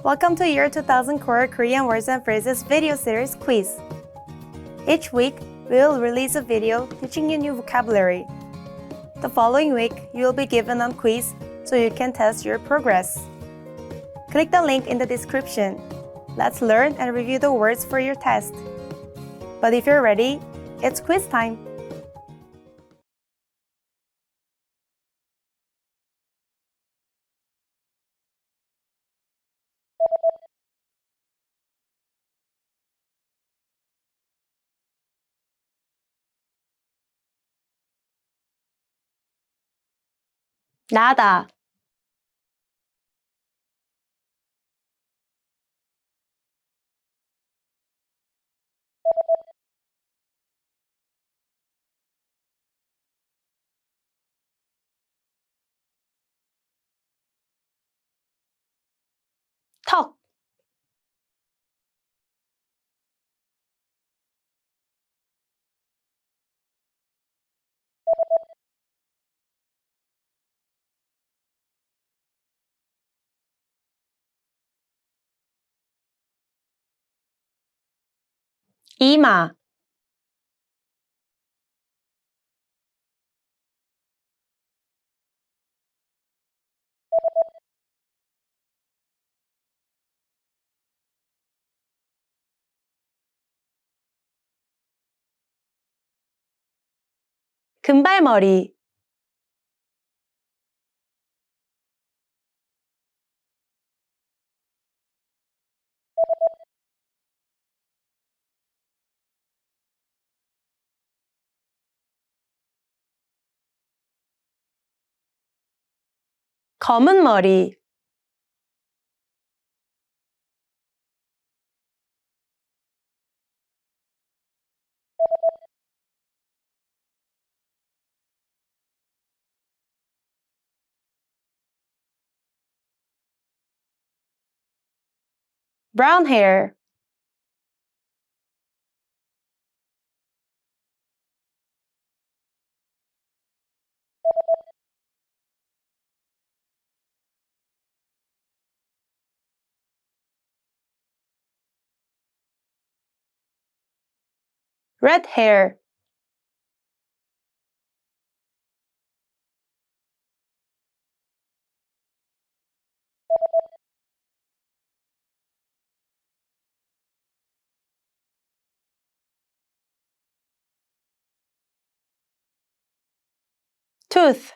Welcome to Year 2000 Core Korean Words and Phrases video series quiz. Each week, we will release a video teaching you new vocabulary. The following week, you will be given a quiz so you can test your progress. Click the link in the description. Let's learn and review the words for your test. But if you're ready, it's quiz time! 나다, 턱, 이마, 금발머리, 검은 머리, brown hair, red hair, tooth,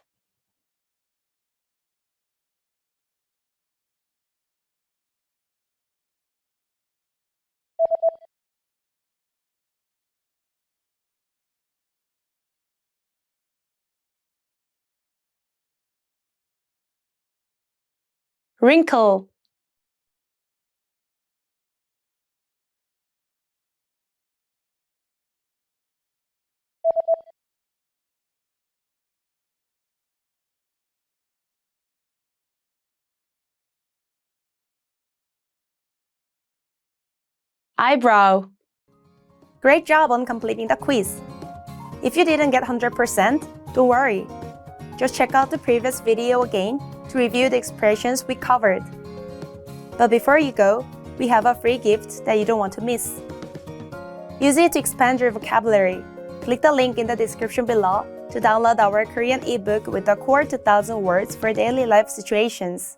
wrinkle, eyebrow. Great job on completing the quiz. If you didn't get 100%, don't worry. Just check out the previous video again to review the expressions we covered. But before you go, we have a free gift that you don't want to miss. Use it to expand your vocabulary. Click the link in the description below to download our Korean ebook with the core 2000 words for daily life situations.